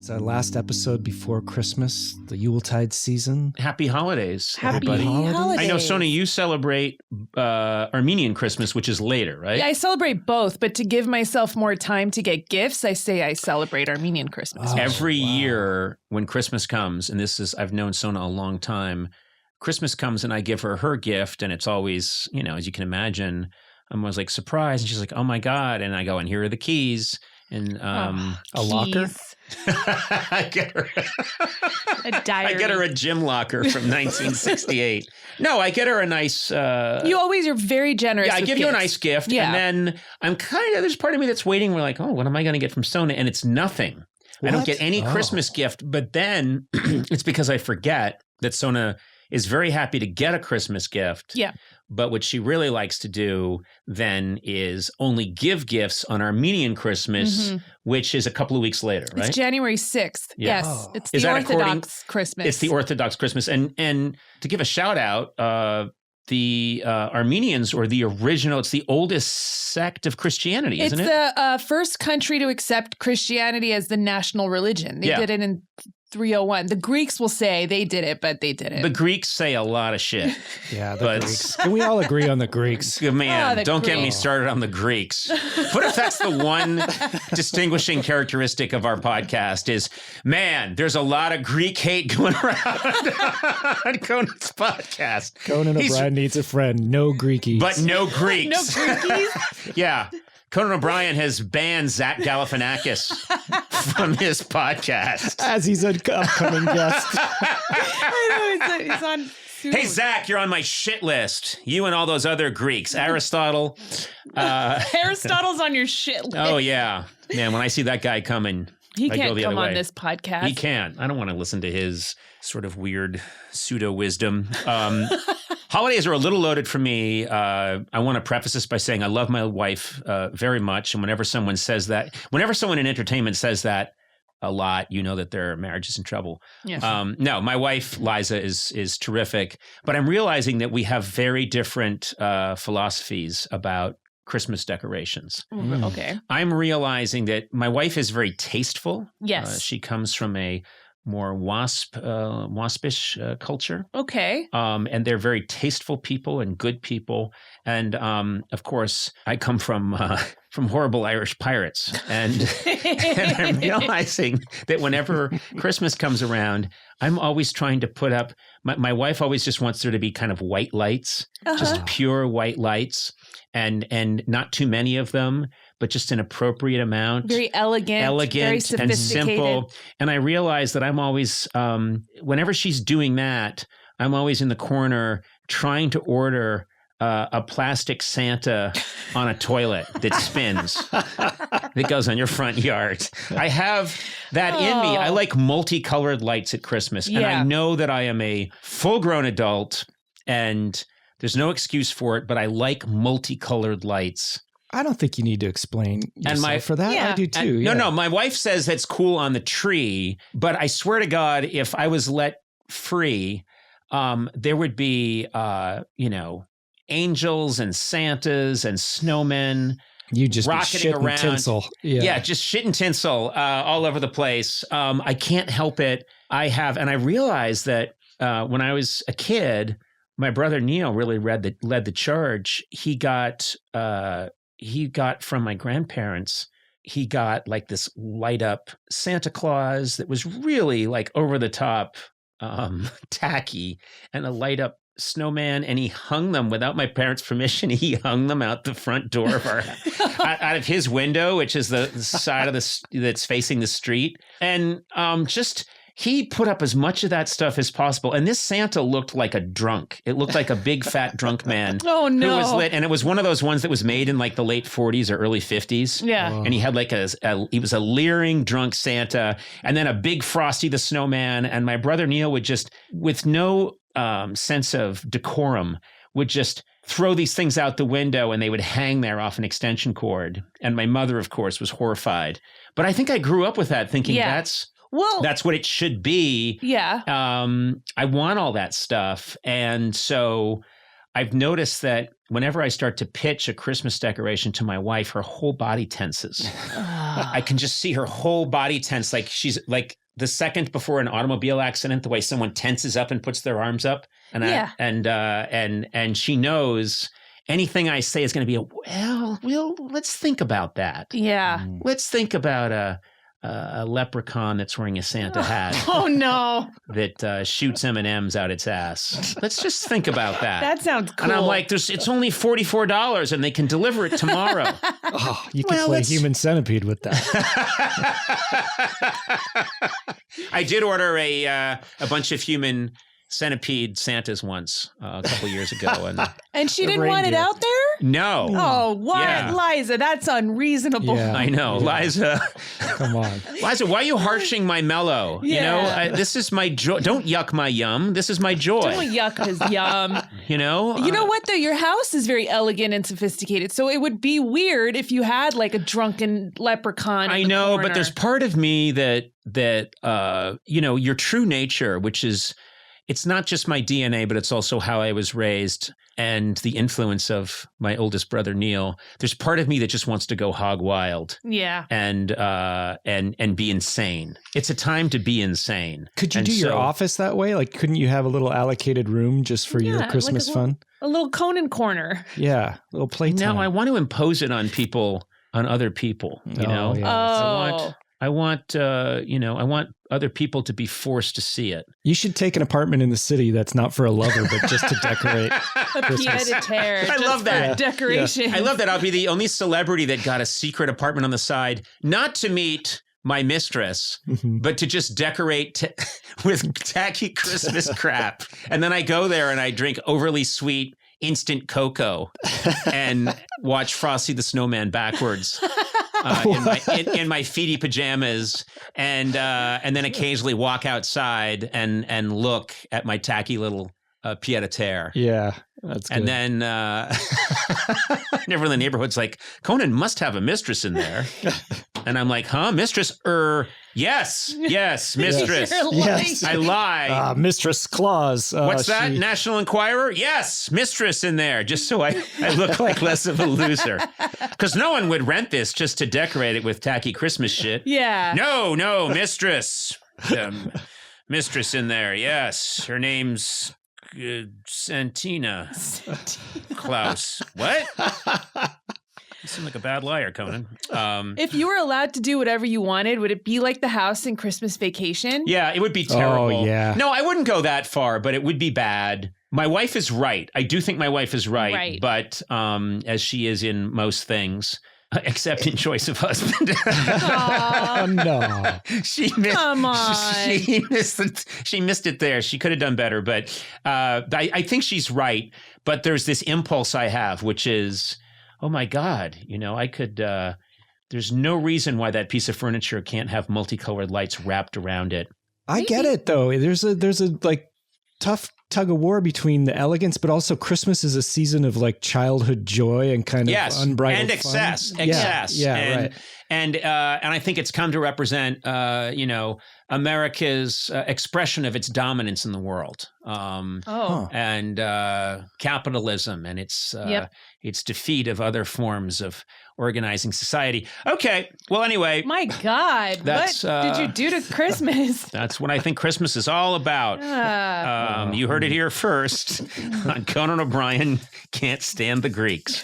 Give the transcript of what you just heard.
It's our last episode before Christmas, the Yuletide season. Happy holidays, Happy everybody. holidays. I know, Sona, you celebrate Armenian Christmas, which is later, right? Yeah, I celebrate both, but to give myself more time to get gifts, I say I celebrate Armenian Christmas. Every year when Christmas comes, and this is, I've known Sona a long time, Christmas comes and I give her gift, and it's always, you know, as you can imagine, I'm always like surprised, and she's like, oh my God. And I go, and here are the keys. And a locker? I get her a diary. I get her a gym locker from 1968. No, I get her a nice... you always are very generous. Yeah, I give you a nice gift. Yeah. And then I'm kind of, there's part of me that's waiting. We're like, oh, what am I going to get from Sona? And it's nothing. What? I don't get any Christmas gift. But then it's because I forget that Sona is very happy to get a Christmas gift. Yeah. But what she really likes to do then is only give gifts on Armenian Christmas, which is a couple of weeks later, right? It's January 6th. Yeah. Yes. Oh. It's Is the that Orthodox Christmas. It's the Orthodox Christmas. And to give a shout out, the Armenians, or the original, it's the oldest sect of Christianity, isn't it? It's the first country to accept Christianity as the national religion. They did it in 301. The Greeks will say they did it, but they didn't. The Greeks say a lot of shit. Yeah, the Greeks. Can we all agree on the Greeks? Man, the don't get me Greeks. started on the Greeks. What if that's the one distinguishing characteristic of our podcast is, man, there's a lot of Greek hate going around on Conan's podcast. Conan O'Brien needs a friend. No Greekies. But no Greeks. No Greekies? Yeah. Conan O'Brien has banned Zach Galifianakis from his podcast. As he's an upcoming guest. I know, he's on soon. Hey, Zach, you're on my shit list. You and all those other Greeks. Aristotle. Aristotle's on your shit list. Oh, yeah. Man, when I see that guy coming, He I go can't the come other on way. this podcast. He can't. I don't want to listen to his sort of weird pseudo-wisdom. Holidays are a little loaded for me. I want to preface this by saying I love my wife very much. And whenever someone in entertainment says that a lot, you know that their marriage is in trouble. Yes. No, my wife, Liza, is terrific. But I'm realizing that we have very different philosophies about Christmas decorations. Okay. I'm realizing that my wife is very tasteful. Yes. She comes from a more waspish culture. Okay. And they're very tasteful people and good people. And of course, I come from horrible Irish pirates. And I'm realizing that whenever Christmas comes around, I'm always trying to put up, my wife always just wants there to be kind of white lights, just pure white lights, and not too many of them, but just an appropriate amount. Very elegant very and sophisticated. simple. And I realize that I'm always, whenever she's doing that, I'm always in the corner trying to order a plastic Santa on a toilet that spins, that goes on your front yard. I have that in me. I like multicolored lights at Christmas. And I know that I am a full-grown adult and there's no excuse for it, but I like multicolored lights. I don't think you need to explain yourself for that. Yeah. I do too. No, my wife says that's cool on the tree, but I swear to God, if I was let free, there would be, angels and Santas and snowmen. You just rocketing shit around. And tinsel. Yeah, just shit and tinsel all over the place. I can't help it. And I realized that when I was a kid, my brother Neil really led the charge. He got from my grandparents, he got like this light up Santa Claus that was really like over the top, tacky, and a light up snowman, and he hung them without my parents' permission. He hung them out the front door of our out of his window, which is the side of that's facing the street, and he put up as much of that stuff as possible. And this Santa looked like a drunk. It looked like a big fat drunk man. Oh, no. Who was lit. And it was one of those ones that was made in like the late 40s or early 50s. Yeah. Oh. And he had like he was a leering drunk Santa, and then a big Frosty the Snowman. And my brother Neil would just, with no sense of decorum, would just throw these things out the window, and they would hang there off an extension cord. And my mother, of course, was horrified. But I think I grew up with that, thinking that's what it should be. Yeah. I want all that stuff. And so I've noticed that whenever I start to pitch a Christmas decoration to my wife, her whole body tenses. I can just see her whole body tense, like she's like the second before an automobile accident, the way someone tenses up and puts their arms up, and she knows anything I say is going to be let's think about that. Yeah, let's think about a leprechaun that's wearing a Santa hat. Oh no! That shoots M&Ms out its ass. Let's just think about that. That sounds cool. And I'm like, it's only $44, and they can deliver it tomorrow. You could play Human Centipede with that. I did order a bunch of Human Centipede Santas once a couple years ago, and she didn't want it out there. No. Oh, what, Yeah. Liza? That's unreasonable. Yeah. I know, Liza. Come on, Liza. Why are you harshing my mellow? Yeah. You know, this is my joy. Don't yuck my yum. This is my joy. Don't yuck his yum. You know. You know what though? Your house is very elegant and sophisticated, so it would be weird if you had like a drunken leprechaun. I in the know, corner. but there's part of me that you know, your true nature, which is. It's not just my DNA, but it's also how I was raised and the influence of my oldest brother, Neil. There's part of me that just wants to go hog wild. Yeah. And be insane. It's a time to be insane. could you do your office that way? Like, couldn't you have a little allocated room just for your Christmas fun? A little Conan corner. Yeah, a little playtime. No, I want to impose it on people, on other people. You know, Yeah. I want other people to be forced to see it. You should take an apartment in the city that's not for a lover, but just to decorate. A pied-a-terre. I love that. Decoration. I love that. I'll be the only celebrity that got a secret apartment on the side, not to meet my mistress, but to just decorate with tacky Christmas crap. And then I go there and I drink overly sweet instant cocoa and watch Frosty the Snowman backwards. In my feety pajamas, and then occasionally walk outside and look at my tacky little pied-a-terre. Yeah, that's good. And then everyone in the neighborhood's like, Conan must have a mistress in there. And I'm like, huh, mistress? Yes, mistress. Yes. I lie. Mistress Claus. What's that? National Enquirer? Yes, mistress in there, just so I look like less of a loser. Because no one would rent this just to decorate it with tacky Christmas shit. Yeah. No, mistress. Mistress in there, yes. Her name's Santina Klaus. What? You seem like a bad liar, Conan. If you were allowed to do whatever you wanted, would it be like the house in Christmas Vacation? Yeah, it would be terrible. Oh, yeah. No, I wouldn't go that far, but it would be bad. My wife is right. I do think my wife is right. But as she is in most things, except in choice of husband. Oh, no. Come on. She missed it there. She could have done better. But I think she's right. But there's this impulse I have, which is, oh my God, you know, I could, there's no reason why that piece of furniture can't have multicolored lights wrapped around it. I get it though. There's a like tough tug of war between the elegance, but also Christmas is a season of like childhood joy and kind of unbridled and excess. fun. Yeah, right. And I think it's come to represent, America's expression of its dominance in the world. And capitalism and its defeat of other forms of organizing society. Okay. Well, anyway. My God. What did you do to Christmas? That's what I think Christmas is all about. You heard it here first on Conan O'Brien Can't Stand the Greeks.